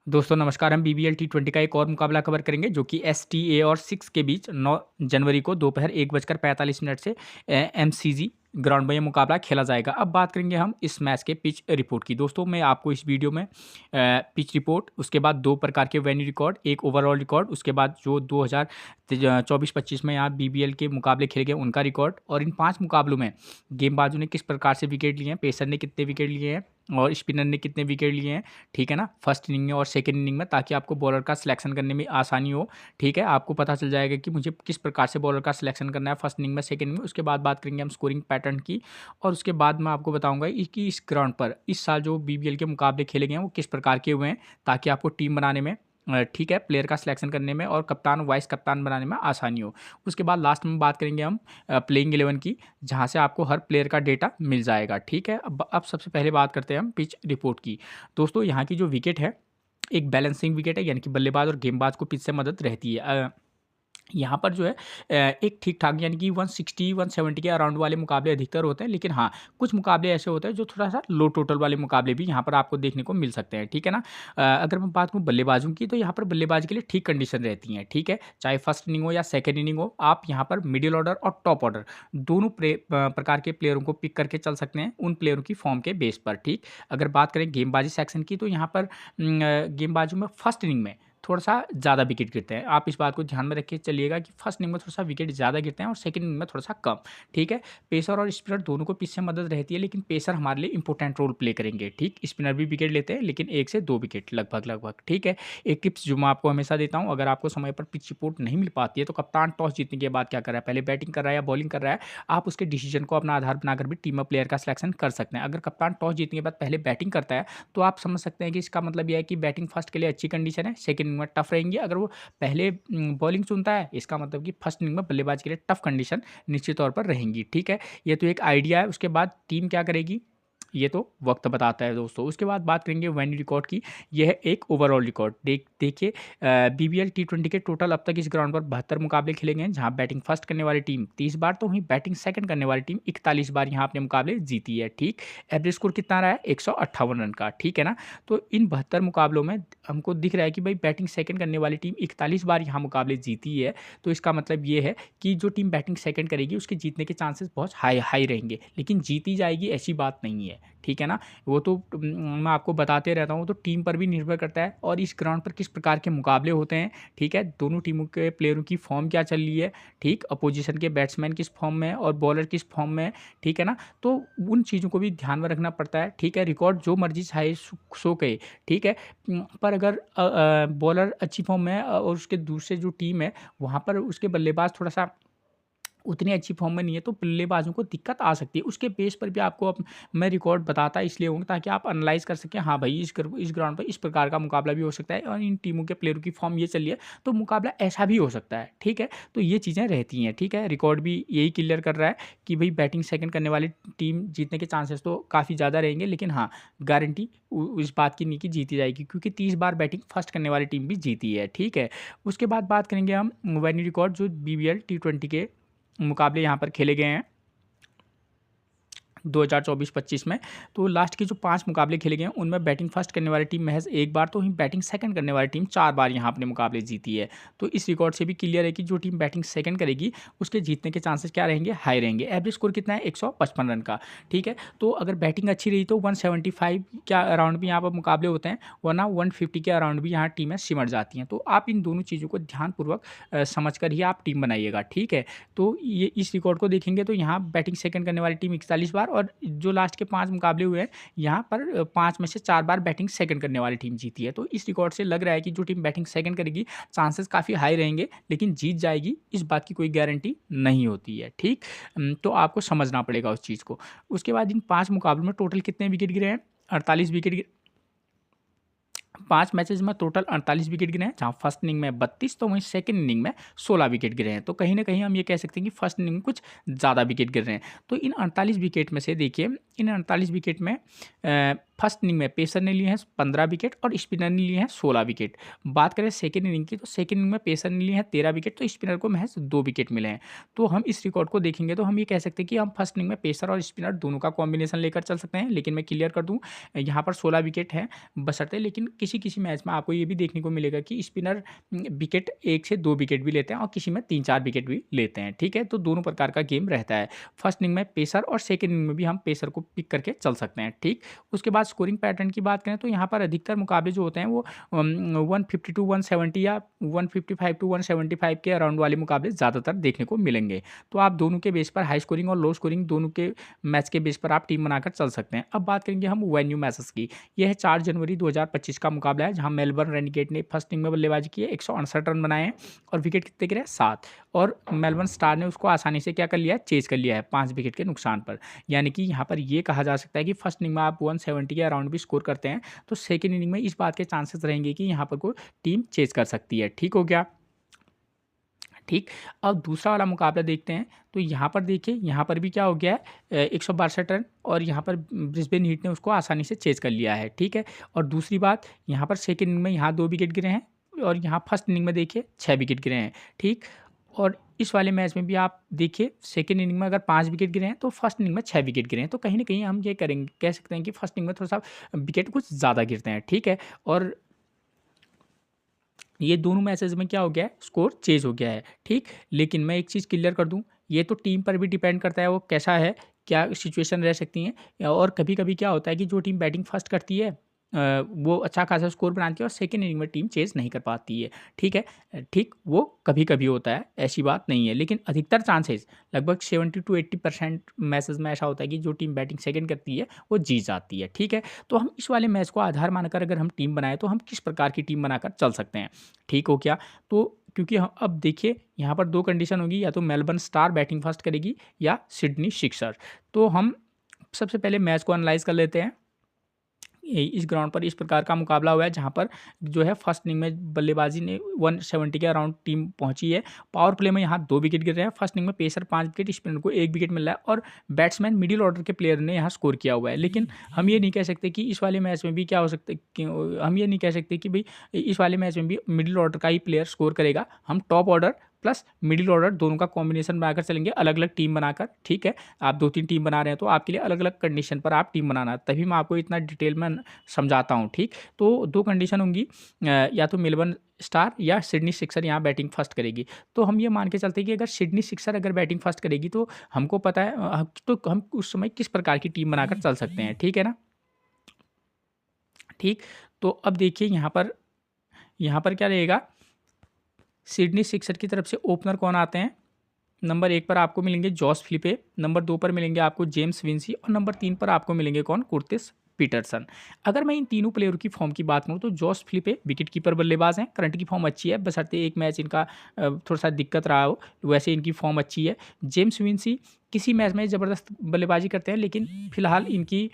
दोस्तों नमस्कार। हम बीबीएल टी20 का एक और मुकाबला कवर करेंगे जो कि एसटीए और 6 के बीच 9 जनवरी को दोपहर 1:45 से एमसीजी ग्राउंड में ये मुकाबला खेला जाएगा। अब बात करेंगे हम इस मैच के पिच रिपोर्ट की। दोस्तों मैं आपको इस वीडियो में पिच रिपोर्ट, उसके बाद 2 प्रकार के वेन्यू रिकॉर्ड, एक ओवरऑल रिकॉर्ड, उसके बाद जो 2024-25 में यहाँ बीबीएल के मुकाबले खेले गए उनका रिकॉर्ड, और इन 5 मुकाबलों में गेंदबाजों ने किस प्रकार से विकेट लिए हैं, पेसर ने कितने विकेट लिए हैं और स्पिनर ने कितने विकेट लिए हैं, ठीक है ना, फर्स्ट इनिंग में और सेकंड इनिंग में, ताकि आपको बॉलर का सिलेक्शन करने में आसानी हो। ठीक है, आपको पता चल जाएगा कि मुझे किस प्रकार से बॉलर का सिलेक्शन करना है फर्स्ट इनिंग में, सेकंड इनिंग में। उसके बाद बात करेंगे हम स्कोरिंग पैटर्न की, और उसके बाद मैं आपको बताऊंगा कि इस ग्राउंड पर इस साल जो बीबीएल के मुकाबले खेले गए हैं वो किस प्रकार के हुए हैं, ताकि आपको टीम बनाने में, ठीक है, प्लेयर का सिलेक्शन करने में और कप्तान वाइस कप्तान बनाने में आसानी हो। उसके बाद लास्ट में बात करेंगे हम प्लेइंग 11 की, जहाँ से आपको हर प्लेयर का डेटा मिल जाएगा। ठीक है, अब सबसे पहले बात करते हैं हम पिच रिपोर्ट की। दोस्तों यहाँ की जो विकेट है, एक बैलेंसिंग विकेट है, यानी कि बल्लेबाज और गेंदबाज को पिच से मदद रहती है। यहाँ पर जो है एक ठीक-ठाक, यानी कि 160-170 के अराउंड वाले मुकाबले अधिकतर होते हैं, लेकिन हाँ, कुछ मुकाबले ऐसे होते हैं जो थोड़ा-सा लो टोटल वाले मुकाबले भी यहाँ पर आपको देखने को मिल सकते हैं, ठीक है ना? अगर मैं बात करूँ बल्लेबाजों की, तो यहाँ पर बल्लेबाज के लिए ठीक कंडीशन रहती हैं, ठीक है? चाहे फर्स्ट इनिंग हो या सेकंड इनिंग हो, आप यहाँ पर मिडल ऑर्डर और टॉप ऑर्डर दोनों प्रकार के प्लेयरों को पिक करके चल सकते हैं, उन प्लेयरों की फॉर्म के बेस पर, ठीक? अगर बात करें गेंदबाजी सेक्शन की, तो यहाँ पर गेंदबाजों में फर्स्ट इनिंग में थोड़ा-सा ज़्यादा विकेट गिरते हैं। आप इस बात को ध्यान में रख के चलिएगा कि फर्स्ट इनिंग में थोड़ा-सा विकेट ज़्यादा गिरते हैं और सेकंड इनिंग में थोड़ा-सा कम, ठीक है? पेसर और स्पिनर दोनों को पिच से मदद रहती है, लेकिन पेसर हमारे लिए इंपॉर्टेंट रोल प्ले करेंगे, ठीक? स्पिनर भी विकेट लेते हैं, लेकिन 1 से 2 विकेट लगभग-लगभग, ठीक है? एक टिप्स जो मैं आपको हमेशा देता हूँ, अगर आपको समय पर पिच रिपोर्ट नहीं मिल पाती है, तो कप्तान टॉस जीतने के बाद क्या कर रहा है, पहले बैटिंग कर रहा है या बॉलिंग कर रहा है, आप उसके डिसीजन को अपना आधार बनाकर भी टीम में प्लेयर का सिलेक्शन कर सकते हैं। अगर कप्तान टॉस जीतने के बाद पहले बैटिंग करता है, तो आप समझ सकते हैं कि इसका मतलब ये है कि बैटिंग फर्स्ट के लिए अच्छी कंडीशन है, सेकंड इनिंग में टफ रहेंगी। अगर वो पहले बॉलिंग चुनता है, इसका मतलब कि फर्स्ट इनिंग में बल्लेबाज के लिए टफ कंडीशन निश्चित तौर पर रहेंगी, ठीक है? ये तो एक आइडिया है। उसके बाद टीम क्या करेगी, ये तो वक्त बताता है दोस्तों। उसके बाद बात करेंगे वेन्यू रिकॉर्ड की। यह है एक ओवरऑल रिकॉर्ड। देखिए, बीबीएल टी20 के टोटल अब तक इस ग्राउंड पर 72 मुकाबले खेले गए हैं, जहां बैटिंग फर्स्ट करने वाली टीम 30 बार, तो वहीं बैटिंग सेकंड करने वाली टीम 41 बार यहाँ अपने मुकाबले जीती है, ठीक? एवरेज स्कोर कितना रहा है, 158 रन का, ठीक है ना? तो इन 72 मुकाबलों में हमको दिख रहा है कि भाई बैटिंग सेकंड करने वाली टीम 41 बार यहाँ मुकाबले जीती है, तो इसका मतलब ये है कि जो टीम बैटिंग सेकंड करेगी उसके जीतने के चांसेस बहुत हाई हाई रहेंगे, लेकिन जीती जाएगी ऐसी बात नहीं है, ठीक है ना? वो तो मैं आपको बताते रहता हूँ, तो टीम पर भी निर्भर करता है और इस ग्राउंड पर किस प्रकार के मुकाबले होते हैं, ठीक है? दोनों टीमों के प्लेयरों की फॉर्म क्या चल रही है, ठीक? अपोजिशन के बैट्समैन किस फॉर्म में है और बॉलर किस फॉर्म में है, ठीक है ना? तो उन चीज़ों को भी ध्यान में रखना पड़ता है, ठीक है? रिकॉर्ड जो मर्जी चाहे शो करे, ठीक है? पर अगर बॉलर अच्छी फॉर्म में है और उसके दूसरे जो टीम है, वहाँ पर उसके बल्लेबाज थोड़ा-सा उतनी अच्छी फॉर्म में नहीं है, तो बल्लेबाजों को दिक्कत आ सकती है। उसके बेस पर भी आपको मैं रिकॉर्ड बताता इसलिए हूँ, ताकि आप एनालाइज़ कर सकें, हाँ भाई, इस ग्राउंड पर इस प्रकार का मुकाबला भी हो सकता है और इन टीमों के प्लेयरों की फॉर्म ये चल रही है, तो मुकाबला ऐसा भी हो सकता है, ठीक है? तो ये चीज़ें रहती हैं, ठीक है? रिकॉर्ड भी यही क्लियर कर रहा है कि भई बैटिंग सेकंड करने वाली टीम जीतने के चांसेस तो काफ़ी ज़्यादा रहेंगे, लेकिन हाँ, गारंटी इस बात की नहीं कि जीती जाएगी, क्योंकि 30 बार बैटिंग फर्स्ट करने वाली टीम भी जीती है, ठीक है? उसके बाद बात करेंगे हम वेन्यू रिकॉर्ड जो बीबीएल टी20 के मुकाबले यहाँ पर खेले गए हैं 2024-25 में। तो लास्ट के जो 5 मुकाबले खेले गए हैं, उनमें बैटिंग फर्स्ट करने वाली टीम महज़ 1 बार, तो वहीं बैटिंग सेकंड करने वाली टीम 4 बार यहाँ अपने मुकाबले जीती है। तो इस रिकॉर्ड से भी क्लियर है कि जो टीम बैटिंग सेकंड करेगी, उसके जीतने के चांसेस क्या रहेंगे, हाई रहेंगे। एवरेज स्कोर कितना है, 155 रन का, ठीक है? तो अगर बैटिंग अच्छी रही तो 175 के अराउंड भी यहाँ पर मुकाबले होते हैं, वरना 150 के अराउंड भी यहाँ टीमें सिमट जाती हैं। तो आप इन दोनों चीज़ों को ध्यानपूर्वक समझ कर ही आप टीम बनाइएगा, ठीक है? तो ये इस रिकॉर्ड को देखेंगे तो यहाँ बैटिंग सेकंड करने वाली टीम 41 बार, और जो लास्ट के 5 मुकाबले हुए हैं, यहाँ पर 5 में से 4 बार बैटिंग सेकंड करने वाली टीम जीती है। तो इस रिकॉर्ड से लग रहा है कि जो टीम बैटिंग सेकंड करेगी, चांसेस काफ़ी हाई रहेंगे, लेकिन जीत जाएगी इस बात की कोई गारंटी नहीं होती है, ठीक? तो आपको समझना पड़ेगा उस चीज़ को। उसके बाद इन 5 मुकाबलों में टोटल कितने विकेट गिरे हैं? 48 विकेट गिरे। 5 मैचेज़ में टोटल 48 विकेट गिरे हैं, जहाँ फर्स्ट इनिंग में 32, तो वहीं सेकंड इनिंग में 16 विकेट गिरे हैं। तो कहीं न कहीं हम ये कह सकते हैं कि फर्स्ट इनिंग में कुछ ज़्यादा विकेट गिर रहे हैं। तो इन 48 विकेट में से देखिए, इन 48 विकेट में फर्स्ट इनिंग में पेसर ने लिए हैं 15 विकेट और स्पिनर ने लिए हैं 16 विकेट। बात करें सेकेंड इनिंग की, तो सेकेंड इनिंग में पेसर ने लिए हैं 13 विकेट, तो स्पिनर को महज 2 विकेट मिले हैं। तो हम इस रिकॉर्ड को देखेंगे तो हम ये कह सकते हैं कि हम फर्स्ट इनिंग में पेसर और स्पिनर दोनों का कॉम्बिनेशन लेकर चल सकते हैं। लेकिन मैं क्लियर कर दूँ, यहाँ पर 16 विकेट है बशर्ते, लेकिन किसी किसी मैच में आपको ये भी देखने को मिलेगा कि स्पिनर विकेट 1 से 2 विकेट भी लेते हैं और किसी में 3-4 विकेट भी लेते हैं। ठीक है, तो दोनों प्रकार का गेम रहता है। फर्स्ट इनिंग में पेसर और सेकेंड इनिंग में भी हम पेसर को पिक करके चल सकते हैं। ठीक, उसके बाद स्कोरिंग पैटर्न की बात करें तो यहाँ पर अधिकतर मुकाबले जो होते हैं वो 150 टू 170 या 155 टू 175 के अराउंड वाले मुकाबले ज़्यादातर देखने को मिलेंगे। तो आप दोनों के बेस पर, हाई स्कोरिंग और लो स्कोरिंग दोनों के मैच के बेस पर आप टीम बनाकर चल सकते हैं। अब बात करेंगे हम वेन्यू मैचेस की। यह है 4 जनवरी 2025 का मुकाबला है, जहां मेलबर्न रेनिगेट ने फर्स्ट इनिंग में बल्लेबाजी की है, 168 रन बनाए हैं और विकेट कितने गिरे, 7। और मेलबर्न स्टार ने उसको आसानी से क्या कर लिया है, चेज कर लिया है 5 विकेट के नुकसान पर। यानी कि यहाँ पर ये कहा जा सकता है कि फर्स्ट इनिंग में आप 170 के अराउंड भी स्कोर करते हैं तो सेकेंड इनिंग में इस बात के चांसेस रहेंगे कि यहाँ पर कोई टीम चेज कर सकती है। ठीक हो गया। ठीक, अब दूसरा वाला मुकाबला देखते हैं। तो यहाँ पर देखिए, यहाँ पर भी क्या हो गया है, 162 रन और यहाँ पर ब्रिस्बेन हीट ने उसको आसानी से चेज कर लिया है। ठीक है, और दूसरी बात, यहाँ पर सेकेंड इनिंग में यहाँ 2 विकेट गिरे हैं और यहाँ फर्स्ट इनिंग में देखिए 6 विकेट गिरे हैं। ठीक, और इस वाले मैच में भी आप देखिए सेकेंड इनिंग में अगर 5 विकेट गिरे हैं तो फर्स्ट इनिंग में 6 विकेट गिरे हैं। तो कहीं ना कहीं हम ये करेंगे, कह सकते हैं कि फर्स्ट इनिंग में थोड़ा सा विकेट कुछ ज़्यादा गिरते हैं। ठीक है, और ये दोनों मैचेस में क्या हो गया है, स्कोर चेंज हो गया है। ठीक, लेकिन मैं एक चीज़ क्लियर कर दूं, ये तो टीम पर भी डिपेंड करता है वो कैसा है, क्या सिचुएशन रह सकती है। और कभी कभी क्या होता है कि जो टीम बैटिंग फर्स्ट करती है वो अच्छा खासा स्कोर बनाती है और सेकेंड इनिंग में टीम चेज नहीं कर पाती है। ठीक है, ठीक, वो कभी कभी होता है, ऐसी बात नहीं है, लेकिन अधिकतर चांसेस लगभग 70 टू 80% मैचेस में ऐसा होता है कि जो टीम बैटिंग सेकंड करती है वो जीत जाती है। ठीक है, तो हम इस वाले मैच को आधार मानकर अगर हम टीम बनाए तो हम किस प्रकार की टीम बनाकर चल सकते हैं। ठीक हो क्या, तो क्योंकि हम अब देखिए यहाँ पर 2 कंडीशन होगी, या तो मेलबर्न स्टार बैटिंग फर्स्ट करेगी या सिडनी सिक्सर। तो हम सबसे पहले मैच को एनालाइज कर लेते हैं। इस ग्राउंड पर इस प्रकार का मुकाबला हुआ है, जहां पर जो है फर्स्ट इनिंग में बल्लेबाजी ने 170 के अराउंड टीम पहुंची है। पावर प्ले में यहाँ 2 विकेट गिर रहे हैं। फर्स्ट इनिंग में पेसर 5 विकेट, स्पिनर को 1 विकेट मिल रहा है और बैट्समैन मिडिल ऑर्डर के प्लेयर ने यहाँ स्कोर किया हुआ है। लेकिन हम ये नहीं कह सकते कि इस वाले मैच में भी क्या हो सकता है, हम ये नहीं कह सकते कि भाई इस वाले मैच में भी मिडिल ऑर्डर का ही प्लेयर स्कोर करेगा। हम top order plus middle order दोनों का कॉम्बिनेशन बनाकर चलेंगे, अलग अलग टीम बनाकर। ठीक है, आप 2-3 टीम बना रहे हैं तो आपके लिए अलग अलग कंडीशन पर आप टीम बनाना, तभी मैं आपको इतना डिटेल में समझाता हूँ। ठीक, तो 2 कंडीशन होंगी, या तो मेलबर्न स्टार या सिडनी सिक्सर यहाँ बैटिंग फर्स्ट करेगी। तो हम ये मान के चलते हैं कि अगर सिडनी सिक्सर अगर बैटिंग फर्स्ट करेगी तो हमको पता है तो हम उस समय किस प्रकार की टीम बनाकर चल सकते हैं। ठीक है ना। ठीक, तो अब देखिए यहाँ पर क्या रहेगा, सिडनी सिक्सर की तरफ से ओपनर कौन आते हैं। नंबर 1 पर आपको मिलेंगे जॉस फिलिपे, नंबर 2 पर मिलेंगे आपको जेम्स विंसी और नंबर 3 पर आपको मिलेंगे कौन, कुर्टिस पीटरसन। अगर मैं इन तीनों प्लेयरों की फॉर्म की बात करूं तो जॉस फिलिपे विकेट कीपर बल्लेबाज हैं, करंट की फॉर्म अच्छी है, बशर्ते एक मैच इनका थोड़ा सा दिक्कत रहा हो, वैसे इनकी फॉर्म अच्छी है। जेम्स विंसी किसी मैच में ज़बरदस्त बल्लेबाजी करते हैं, लेकिन फिलहाल इनकी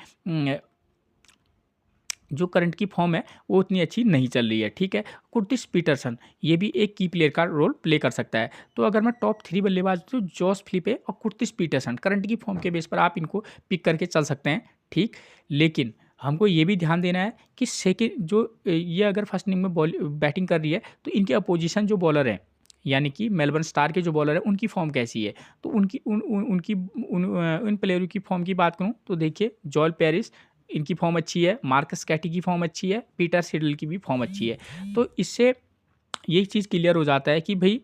जो करंट की फॉर्म है वो उतनी अच्छी नहीं चल रही है। ठीक है, कुर्टिस पीटरसन ये भी एक की प्लेयर का रोल प्ले कर सकता है। तो अगर मैं टॉप 3 बल्लेबाज तो जॉस फिलिपे और कुर्टिस पीटरसन करंट की फॉर्म के बेस पर आप इनको पिक करके चल सकते हैं। ठीक, लेकिन हमको ये भी ध्यान देना है कि सेकेंड जो ये अगर फर्स्ट इनिंग में बैटिंग कर रही है तो इनके अपोजिशन जो बॉलर हैं, यानी कि मेलबर्न स्टार के जो बॉलर है उनकी फॉर्म कैसी है। तो उन प्लेयरों की फॉर्म की बात करूँ तो देखिए जॉल पेरिस इनकी फॉर्म अच्छी है, मार्कस कैटी की फॉर्म अच्छी है, पीटर सिडल की भी फॉर्म अच्छी है। तो इससे ये चीज़ क्लियर हो जाता है कि भाई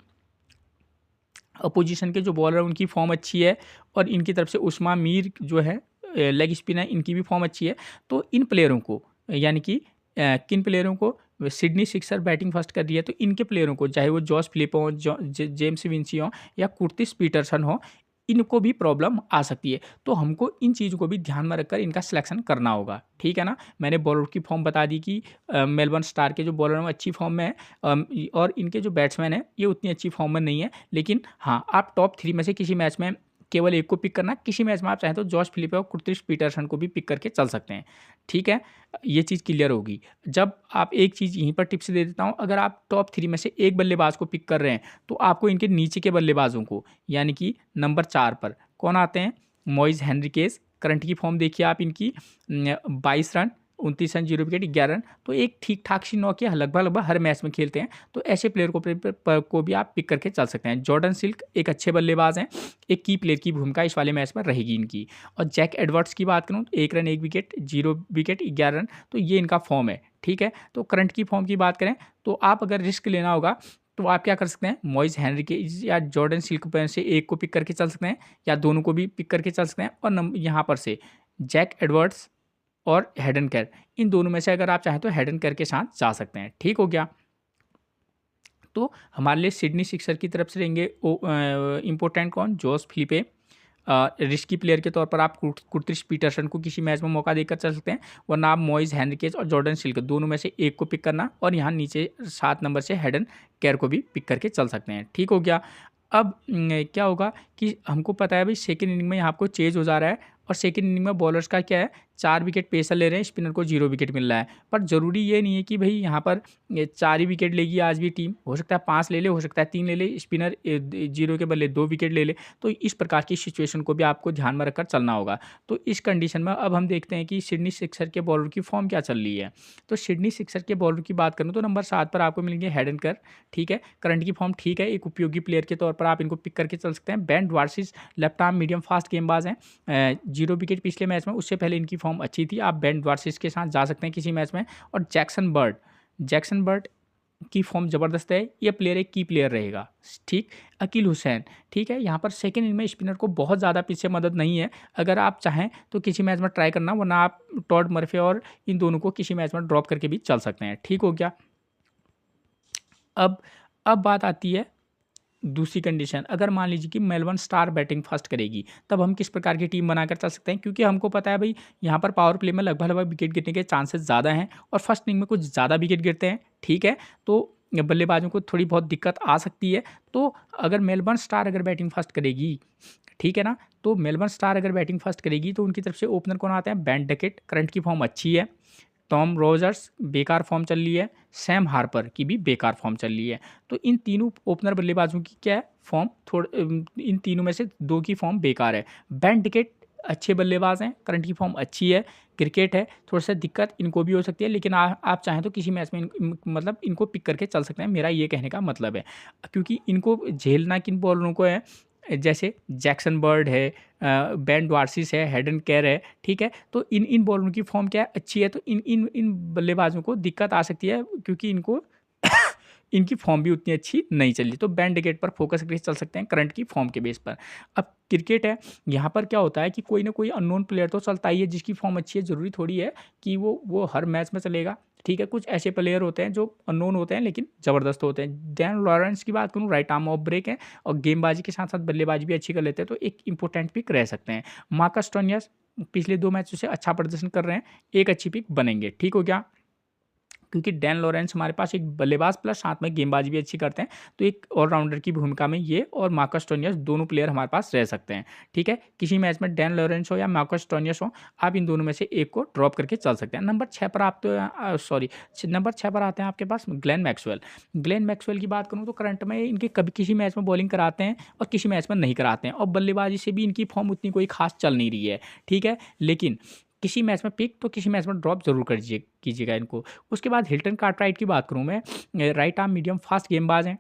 अपोजिशन के जो बॉलर उनकी फॉर्म अच्छी है और इनकी तरफ से उस्मा मीर जो है लेग स्पिनर, इनकी भी फॉर्म अच्छी है। तो इन प्लेयरों को, यानी कि किन प्लेयरों को, सिडनी सिक्सर बैटिंग फर्स्ट कर रही है तो इनके प्लेयरों को, चाहे वो जॉस फिलिप हो, जेम्स विंसी हो या कुर्टिस पीटरसन हो, इनको भी प्रॉब्लम आ सकती है। तो हमको इन चीज़ों को भी ध्यान में रखकर इनका सिलेक्शन करना होगा। ठीक है ना। मैंने बॉलर की फॉर्म बता दी कि मेलबर्न स्टार के जो बॉलर हैं वो अच्छी फॉर्म में है और इनके जो बैट्समैन हैं ये उतनी अच्छी फॉर्म में नहीं है। लेकिन हाँ, आप टॉप 3 में से किसी मैच में केवल एक को पिक करना, किसी मैच में आप चाहें तो जॉस फिलिपे और कुर्टिस पीटरसन को भी पिक करके चल सकते हैं। ठीक है, ये चीज़ क्लियर होगी। जब आप एक चीज़ यहीं पर टिप्स दे देता हूँ, अगर आप टॉप 3 में से एक बल्लेबाज को पिक कर रहे हैं तो आपको इनके नीचे के बल्लेबाजों को, यानी कि नंबर 4 पर कौन आते हैं, मोइज हेनरिकेज, करंट की फॉर्म देखिए आप इनकी 22 रन, 29 रन 0 विकेट 11 रन, तो एक ठीक ठाक सी नॉक है, लगभग हर मैच में खेलते हैं, तो ऐसे प्लेयर को भी आप पिक करके चल सकते हैं। जॉर्डन सिल्क एक अच्छे बल्लेबाज हैं, एक की प्लेयर की भूमिका इस वाले मैच में रहेगी इनकी। और जैक एडवर्ड्स की बात करूँ तो 1 रन 1 विकेट 0 विकेट 11 रन, तो ये इनका फॉर्म है, ठीक है। तो करंट की फॉर्म की बात करें तो आप अगर रिस्क लेना होगा तो आप क्या कर सकते हैं, मॉइज हेनरिकेज या जॉर्डन सिल्क में से एक को पिक करके चल सकते हैं, या दोनों को भी पिक करके चल सकते हैं। और यहाँ पर से जैक एडवर्ड्स और हेडन केयर, इन दोनों में से अगर आप चाहें तो हेडन केयर के साथ जा सकते हैं, ठीक हो गया। तो हमारे लिए सिडनी सिक्सर की तरफ से रहेंगे इम्पोर्टेंट कौन, जोस फिलिपे, रिस्की प्लेयर के तौर पर आप कुर्टिस पीटरसन को किसी मैच में मौका देकर चल सकते हैं, वरना आप मॉइज हेनरिकेज और जॉर्डन सिल्क दोनों में से एक को पिक करना, और यहाँ नीचे 7 नंबर से हेडन केयर को भी पिक करके चल सकते हैं, ठीक हो गया। अब क्या होगा कि हमको पता है भाई सेकेंड इनिंग में यहाँ आपको चेज हो जा रहा है, और सेकेंड इनिंग में बॉलर्स का क्या है, 4 विकेट पेसर ले रहे हैं, स्पिनर को 0 विकेट मिल रहा है। पर ज़रूरी ये नहीं है कि भाई यहाँ पर 4 ही विकेट लेगी आज भी टीम, हो सकता है 5 ले ले, हो सकता है 3 ले ले, स्पिनर 0 के बदले 2 विकेट ले ले, तो इस प्रकार की सिचुएशन को भी आपको ध्यान में रखकर चलना होगा। तो इस कंडीशन में अब हम देखते हैं कि सिडनी सिक्सर के बॉलर की फॉर्म क्या चल रही है। तो सिडनी सिक्सर के बॉलर की बात करूँ तो नंबर 7 पर आपको मिलेंगे हेडन केयर, ठीक है, करंट की फॉर्म ठीक है, एक उपयोगी प्लेयर के तौर पर आप इनको पिक करके चल सकते हैं। Ben Dwarshuis left arm medium fast गेंदबाज हैं, 0 विकेट पिछले मैच में, उससे पहले इनकी फॉर्म अच्छी थी, आप बेन वार्सिस के साथ जा सकते हैं किसी मैच में। और जैक्सन बर्ड की फॉर्म ज़बरदस्त है, ये प्लेयर एक की प्लेयर रहेगा, ठीक। अकील हुसैन, ठीक है, यहाँ पर सेकेंड इनिंग में स्पिनर को बहुत ज़्यादा पीछे मदद नहीं है, अगर आप चाहें तो किसी मैच में ट्राई करना, वरना आप टॉड मर्फे और इन दोनों को किसी मैच में ड्रॉप करके भी चल सकते हैं, ठीक हो गया। अब बात आती है दूसरी कंडीशन, अगर मान लीजिए कि मेलबर्न स्टार बैटिंग फर्स्ट करेगी, तब हम किस प्रकार की टीम बनाकर चल सकते हैं, क्योंकि हमको पता है भाई यहाँ पर पावर प्ले में लगभग विकेट गिरने के चांसेस ज़्यादा हैं, और फर्स्ट इनिंग में कुछ ज़्यादा विकेट गिरते हैं, ठीक है, तो बल्लेबाजों को थोड़ी बहुत दिक्कत आ सकती है। तो अगर मेलबर्न स्टार अगर बैटिंग फर्स्ट करेगी, ठीक है ना, तो मेलबर्न स्टार अगर बैटिंग फर्स्ट करेगी तो उनकी तरफ से ओपनर कौन आते हैं, बेन डकेट, करंट की फॉर्म अच्छी है, टॉम रोजर्स बेकार फॉर्म चल रही है, सैम हार्पर की भी बेकार फॉर्म चल रही है। तो इन तीनों ओपनर बल्लेबाजों की क्या है फॉर्म, इन तीनों में से 2 की फॉर्म बेकार है। बेन डिकेट अच्छे बल्लेबाज हैं, करंट की फॉर्म अच्छी है, क्रिकेट है, थोड़ा सा दिक्कत इनको भी हो सकती है, लेकिन आप चाहें तो किसी मैच में मतलब इनको पिक करके चल सकते हैं, मेरा ये कहने का मतलब है। क्योंकि इनको झेलना किन बॉलरों को है, जैसे जैक्सन बर्ड है, बेन वार्सिस है, हेडन केयर है, ठीक है, तो इन बॉलरों की फॉर्म क्या है, अच्छी है, तो इन बल्लेबाजों को दिक्कत आ सकती है, क्योंकि इनको इनकी फॉर्म भी उतनी अच्छी नहीं चली, तो बैन डिकेट पर फोकस करके चल सकते हैं करंट की फॉर्म के बेस पर। अब क्रिकेट है, यहाँ पर क्या होता है कि कोई ना कोई अननोन प्लेयर तो चलता ही है जिसकी फॉर्म अच्छी है, ज़रूरी थोड़ी है कि वो हर मैच में चलेगा, ठीक है, कुछ ऐसे प्लेयर होते हैं जो अननोन होते हैं लेकिन ज़बरदस्त होते हैं। डैन लॉरेंस की बात करूँ, राइट आर्म ऑफ ब्रेक है और गेंदबाजी के साथ साथ बल्लेबाजी भी अच्छी कर लेते हैं, तो एक इंपॉर्टेंट पिक रह सकते हैं। मार्कस स्टोनियस पिछले 2 मैचों से अच्छा प्रदर्शन कर रहे हैं, एक अच्छी पिक बनेंगे, ठीक हो गया। क्योंकि डैन लॉरेंस हमारे पास एक बल्लेबाज प्लस साथ में गेंदबाजी भी अच्छी करते हैं, तो एक ऑलराउंडर की भूमिका में ये और मार्कस स्टोनियस दोनों प्लेयर हमारे पास रह सकते हैं, ठीक है। किसी मैच में डैन लॉरेंस हो या मार्कस स्टोनियस हो, आप इन दोनों में से एक को ड्रॉप करके चल सकते हैं। नंबर 6 पर आप नंबर 6 पर आते हैं आपके पास ग्लेन मैक्सवेल की बात करूँ तो करंट में इनके कभी किसी मैच में बॉलिंग कराते हैं और किसी मैच में नहीं कराते हैं, और बल्लेबाजी से भी इनकी फॉर्म उतनी कोई खास चल नहीं रही है, ठीक है, लेकिन किसी मैच में पिक तो किसी मैच में ड्रॉप जरूर कीजिएगा इनको। उसके बाद हिल्टन कार्टराइट की बात करूँ मैं, राइट आर्म मीडियम फास्ट गेंदबाज हैं,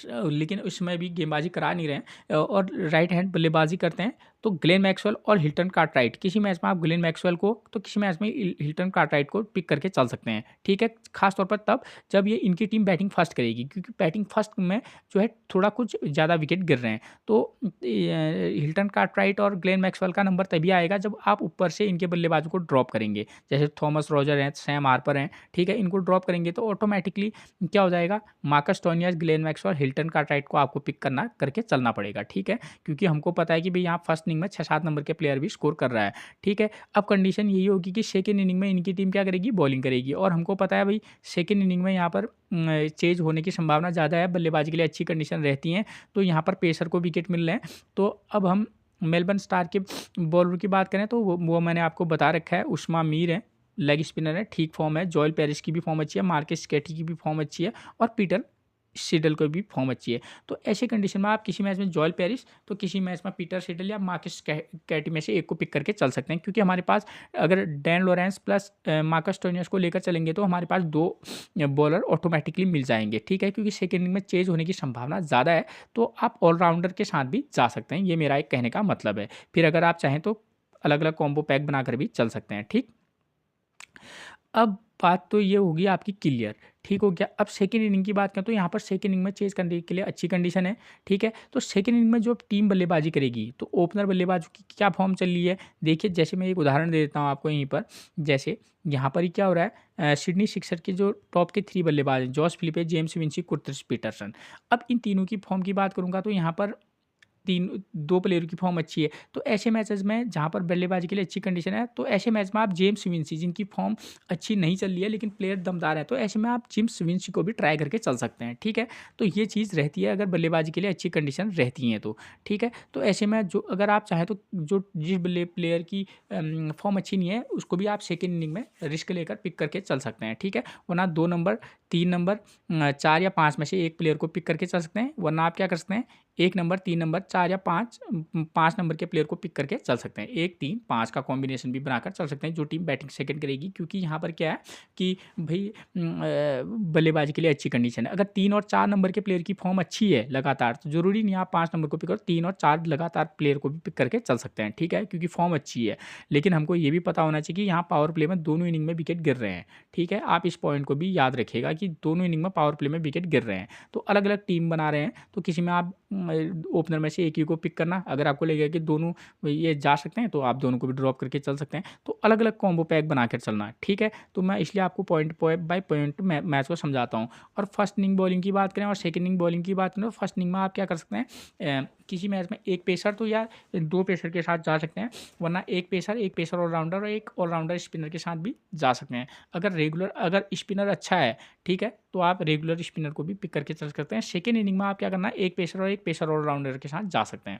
लेकिन उसमें भी गेंदबाजी करा नहीं रहे हैं और राइट हैंड बल्लेबाजी करते हैं। तो ग्लेन मैक्सवेल और हिल्टन कार्टराइट, किसी मैच में आप ग्लेन मैक्सवेल को तो किसी मैच में हिल्टन कार्टराइट को पिक करके चल सकते हैं, ठीक है, खासतौर पर तब जब ये इनकी टीम बैटिंग फर्स्ट करेगी, क्योंकि बैटिंग फर्स्ट में जो है थोड़ा कुछ ज़्यादा विकेट गिर रहे हैं। तो हिल्टन कार्टराइट और ग्लेन मैक्सवेल का नंबर तभी आएगा जब आप ऊपर से इनके बल्लेबाजों को ड्रॉप करेंगे, जैसे थॉमस रॉजर हैं, सैम हार्पर हैं, ठीक है, इनको ड्रॉप करेंगे तो ऑटोमेटिकली क्या हो जाएगा, Marcus Stoinis, Glenn Maxwell, Hilton Cartwright को आपको पिक करके चलना पड़ेगा, ठीक है, क्योंकि हमको पता है कि भाई यहाँ फर्स्ट इनिंग में 6-7 नंबर के प्लेयर भी स्कोर कर रहा है, ठीक है। अब कंडीशन यही होगी कि सेकेंड इनिंग में इनकी टीम क्या करेगी, बॉलिंग करेगी, और हमको पता है भाई सेकेंड इनिंग में यहाँ पर चेज होने की संभावना ज़्यादा है, बल्लेबाजी के लिए अच्छी कंडीशन रहती हैं, तो यहाँ पर पेसर को विकेट मिल रहे हैं। तो अब हम मेलबर्न स्टार के बॉलर की बात करें तो वो मैंने आपको बता रखा है, उस्मा मीर है, लेग स्पिनर है, ठीक फॉर्म है, जॉयल पेरिस की भी फॉर्म अच्छी है, मार्कस स्केटी की भी फॉर्म अच्छी है, और पीटर सिडल को भी फॉर्म अच्छी है। तो ऐसे कंडीशन में आप किसी मैच में जोएल पेरिस तो किसी मैच में पीटर सिडल या मार्कस कैटी में से एक को पिक करके चल सकते हैं, क्योंकि हमारे पास अगर Dan Lawrence plus Marcus Stoinis को लेकर चलेंगे तो हमारे पास 2 बॉलर ऑटोमेटिकली मिल जाएंगे, ठीक है, क्योंकि सेकेंड इनिंग में चेज होने की संभावना ज़्यादा है। तो आप ऑलराउंडर के साथ भी जा सकते हैं, ये मेरा एक कहने का मतलब है। फिर अगर आप चाहें तो अलग अलग कॉम्बो पैक बनाकर भी चल सकते हैं, ठीक। अब बात तो ये होगी आपकी क्लियर, ठीक हो गया। अब सेकंड इनिंग की बात करें तो यहाँ पर सेकंड इनिंग में चेज करने के लिए अच्छी कंडीशन है, ठीक है। तो सेकंड इनिंग में जो टीम बल्लेबाजी करेगी तो ओपनर बल्लेबाजों की क्या फॉर्म चल रही है, देखिए जैसे मैं एक उदाहरण दे देता हूँ आपको यहीं पर। जैसे यहाँ पर ही क्या हो रहा है, सिडनी सिक्सर के जो टॉप के 3 बल्लेबाज हैं, Josh Philippe, James Vince, Kurtis Patterson. अब इन तीनों की फॉर्म की बात करूँगा तो यहाँ पर 2 प्लेयर की फॉर्म अच्छी है। तो ऐसे मैचेस में जहाँ पर बल्लेबाजी के लिए अच्छी कंडीशन है, तो ऐसे मैच में आप जेम्स विंसी जिनकी फॉर्म अच्छी नहीं चल रही है लेकिन प्लेयर दमदार है, तो ऐसे में आप जेम्स विंसी को भी ट्राई करके चल सकते हैं, ठीक है। तो ये चीज़ रहती है अगर बल्लेबाजी के लिए अच्छी कंडीशन रहती हैं तो, ठीक है। तो ऐसे में जो अगर आप चाहें तो जो जिस प्लेयर की फॉर्म अच्छी नहीं है उसको भी आप सेकेंड इनिंग में रिस्क लेकर पिक करके चल सकते हैं, ठीक है। वरना 2 नंबर, 3 नंबर, 4 या 5 में से एक प्लेयर को पिक करके चल सकते हैं। वरना आप क्या कर सकते हैं, 1 नंबर, 3 नंबर, 4 या 5 नंबर के प्लेयर को पिक करके चल सकते हैं। 1, 3, 5 का कॉम्बिनेशन भी बनाकर चल सकते हैं जो टीम बैटिंग सेकंड करेगी, क्योंकि यहाँ पर क्या है कि भाई बल्लेबाजी के लिए अच्छी कंडीशन है। अगर 3 और 4 नंबर के प्लेयर की फॉर्म अच्छी है लगातार, तो ज़रूरी नहीं आप 5 नंबर को पिक करो, 3 और 4 लगातार प्लेयर को भी पिक करके चल सकते हैं, ठीक है, क्योंकि फॉर्म अच्छी है। लेकिन हमको ये भी पता होना चाहिए कि यहाँ पावर प्ले में दोनों इनिंग में विकेट गिर रहे हैं, ठीक है। आप इस पॉइंट को भी याद रखिएगा कि दोनों इनिंग में पावर प्ले में विकेट गिर रहे हैं। तो अलग अलग टीम बना रहे हैं, तो किसी में आप ओपनर में से एक ही को पिक करना, अगर आपको लगेगा कि दोनों ये जा सकते हैं तो आप दोनों को भी ड्रॉप करके चल सकते हैं। तो अलग अलग कॉम्बो पैक बनाकर चलना, ठीक है। तो मैं इसलिए आपको पॉइंट बाय पॉइंट मैच को समझाता हूँ। और फर्स्ट इनिंग बॉलिंग की बात करें और सेकंड इनिंग बॉलिंग की बात करें तो फर्स्ट इनिंग में आप क्या कर सकते हैं, किसी मैच में एक पेसर तो या 2 पेसर के साथ जा सकते हैं, वरना एक पेसर ऑलराउंडर और एक ऑलराउंडर स्पिनर के साथ भी जा सकते हैं। अगर स्पिनर अच्छा है, ठीक है, तो आप रेगुलर स्पिनर को भी पिक करके चल सकते हैं। सेकेंड इनिंग में आप क्या करना है, एक पेसर ऑलराउंडर के साथ जा सकते हैं।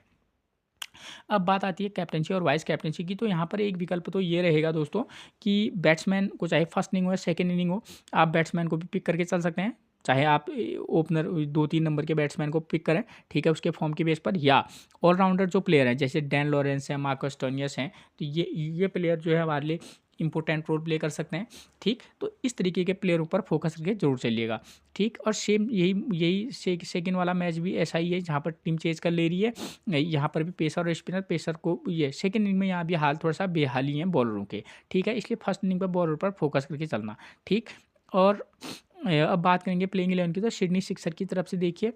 अब बात आती है कैप्टनसी और वाइस कैप्टनसी की, तो यहाँ पर एक विकल्प तो ये रहेगा दोस्तों कि बैट्समैन को चाहे फर्स्ट इनिंग हो या सेकेंड इनिंग हो, आप बैट्समैन को भी पिक करके चल सकते हैं। चाहे आप ओपनर 2-3 नंबर के बैट्समैन को पिक करें, ठीक है, उसके फॉर्म की बेस पर, या ऑलराउंडर जो प्लेयर हैं जैसे डैन लॉरेंस है, मार्कस स्टोइनिस हैं, तो ये प्लेयर जो है हमारे लिए इंपॉर्टेंट रोल प्ले कर सकते हैं, ठीक। तो इस तरीके के प्लेयरों पर फोकस करके जरूर चलिएगा, ठीक। और सेम यही सेकेंड वाला मैच भी ऐसा ही है जहाँ पर टीम चेज कर ले रही है। यहाँ पर भी पेसर और स्पिनर, पेसर को ये सेकेंड इनिंग में यहाँ भी हाल थोड़ा सा बेहाली हैं बॉलरों के, ठीक है, इसलिए फर्स्ट इनिंग पर बॉलर पर फोकस करके चलना, ठीक। और अब बात करेंगे प्लेइंग 11 की, तो सिडनी सिक्सर की तरफ से देखिए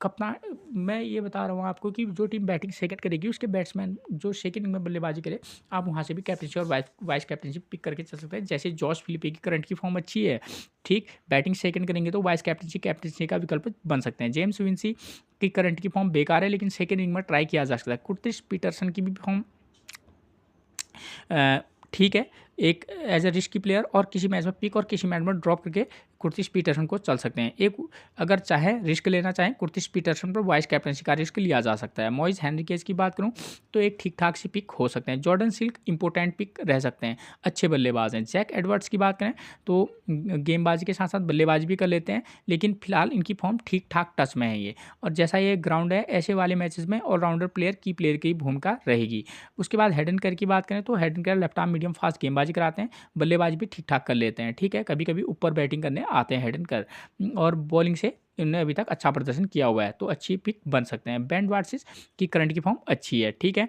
कप्तान, मैं ये बता रहा हूँ आपको कि जो टीम बैटिंग सेकंड करेगी उसके बैट्समैन जो सेकंड इनिंग में बल्लेबाजी करे, आप वहाँ से भी कैप्टनसी और वाइस कैप्टनसी पिक करके चल सकते हैं। जैसे जॉस फिलिपे की करंट की फॉर्म अच्छी है, ठीक, बैटिंग सेकंड करेंगे तो वाइस कैप्टनसी का विकल्प बन सकते हैं। जेम्स विंसी की करंट की फॉर्म बेकार है लेकिन सेकंड इनिंग में ट्राई किया जा सकता है। कुर्टिस पीटरसन की भी फॉर्म ठीक है, एक एज ए रिस्की प्लेयर, और किसी मैच में पिक और किसी मैच में ड्रॉप करके कुर्टिस पीटरसन को चल सकते हैं। एक अगर चाहे रिस्क लेना चाहें कुर्टिस पीटरसन पर वाइस कैप्टनसी का रिस्क लिया जा सकता है। मॉइस हेनरिकेज की बात करूं तो एक ठीक ठाक सी पिक हो सकते हैं। जॉर्डन सिल्क इंपॉर्टेंट पिक रह सकते हैं, अच्छे बल्लेबाज हैं। जैक एडवर्ड्स की बात करें तो गेंदबाजी के साथ साथ बल्लेबाजी भी कर लेते हैं, लेकिन फिलहाल इनकी फॉर्म ठीक ठाक टच में है ये। और जैसा ये ग्राउंड है, ऐसे वाले मैचेस में ऑलराउंडर प्लेयर की भूमिका रहेगी। उसके बाद हेडनकर की बात करें तो हेडनकर लेफ्ट आर्म मीडियम फास्ट गेंदबाजी कराते हैं, बल्लेबाजी भी ठीक ठाक कर लेते हैं, ठीक है, कभी कभी ऊपर बैटिंग करने आते हैं हेडनकर, और बॉलिंग से इन्होंने अभी तक अच्छा प्रदर्शन किया हुआ है, तो अच्छी पिक बन सकते हैं। बेन वाटसन की करंट की फॉर्म अच्छी है, ठीक है,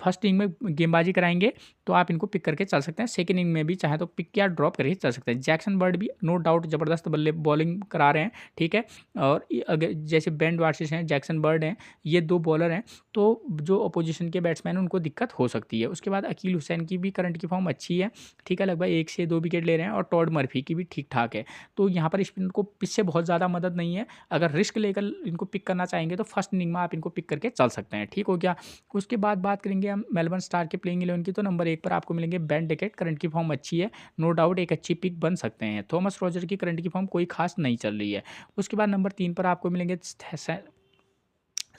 फर्स्ट इनिंग में गेंदबाजी कराएंगे तो आप इनको पिक करके चल सकते हैं। सेकंड इनिंग में भी चाहे तो पिक या ड्रॉप करके चल सकते हैं। जैक्सन बर्ड भी नो डाउट ज़बरदस्त बॉलिंग करा रहे हैं, ठीक है, और अगर जैसे बेन वाटसन हैं, जैक्सन बर्ड हैं, ये 2 बॉलर हैं, तो जो अपोजिशन के बैट्समैन हैं उनको दिक्कत हो सकती है। उसके बाद अकील हुसैन की भी करंट की फॉर्म अच्छी है, ठीक है, लगभग 1 से 2 विकेट ले रहे हैं, और टॉड मर्फी की भी ठीक ठाक है। तो यहाँ पर स्पिनर को पिच से बहुत ज़्यादा मदद नहीं है, अगर रिस्क लेकर इनको पिक करना चाहेंगे तो फर्स्ट इनिंग में आप इनको पिक करके चल सकते हैं, ठीक हो गया। उसके बाद बात करेंगे हम मेलबर्न स्टार के प्लेइंग 11 की, तो नंबर 1 पर आपको मिलेंगे बेन डेकेट, करंट की फॉर्म अच्छी है, नो डाउट एक अच्छी पिक बन सकते हैं। थॉमस रॉजर की करंट की फॉर्म कोई खास नहीं चल रही है। उसके बाद नंबर 3 पर आपको मिलेंगे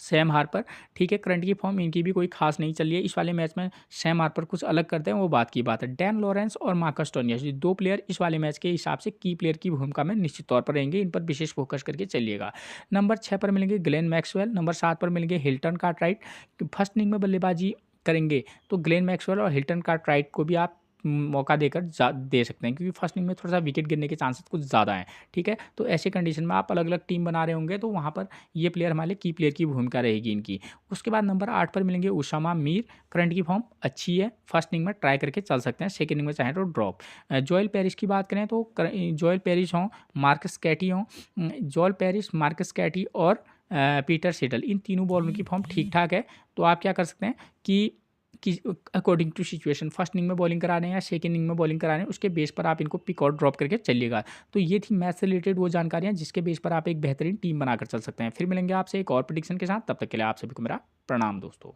सैम हार्पर, ठीक है, करंट की फॉर्म इनकी भी कोई खास नहीं चल रही है। इस वाले मैच में सैम हार्पर कुछ अलग करते हैं, वो बात की बात है। डैन लॉरेंस और मार्कस टोनियस, ये 2 प्लेयर इस वाले मैच के हिसाब से की प्लेयर की भूमिका में निश्चित तौर पर रहेंगे, इन पर विशेष फोकस करके चलिएगा। नंबर 6 पर मिलेंगे ग्लेन मैक्सवेल, नंबर 7 पर मिलेंगे हिल्टन कार्टराइट। फर्स्ट इनिंग में बल्लेबाजी करेंगे तो ग्लेन मैक्सवेल और हिल्टन कार्टराइट को भी आप मौका देकर दे सकते हैं, क्योंकि फर्स्ट इनिंग में थोड़ा सा विकेट गिरने के चांसेस कुछ ज़्यादा हैं, ठीक है। तो ऐसे कंडीशन में आप अलग अलग टीम बना रहे होंगे तो वहाँ पर ये प्लेयर हमारे की प्लेयर की भूमिका रहेगी इनकी। उसके बाद नंबर 8 पर मिलेंगे उसामा मीर, करंट की फॉर्म अच्छी है, फर्स्ट इनिंग में ट्राई करके चल सकते हैं, सेकंड इनिंग में चाहें तो ड्रॉप। जोएल पेरिस की बात करें तो जोएल पेरिस हों, मार्कस कैटी हों, जोएल पेरिस, मार्कस कैटी और पीटर सेटल, इन तीनों बॉलर की फॉर्म ठीक ठाक है। तो आप क्या कर सकते हैं कि according to situation first inning में बॉलिंग करा रहे हैं या सेकंड इनिंग में बॉलिंग करा रहे हैं, उसके बेस पर आप इनको पिक और ड्रॉप करके चलिएगा। तो ये थी मैच से रिलेटेड वो जानकारियाँ जिसके बेस पर आप एक बेहतरीन टीम बनाकर चल सकते हैं। फिर मिलेंगे आपसे एक और प्रेडिक्शन के साथ, तब तक के लिए आप सभी को मेरा प्रणाम दोस्तों।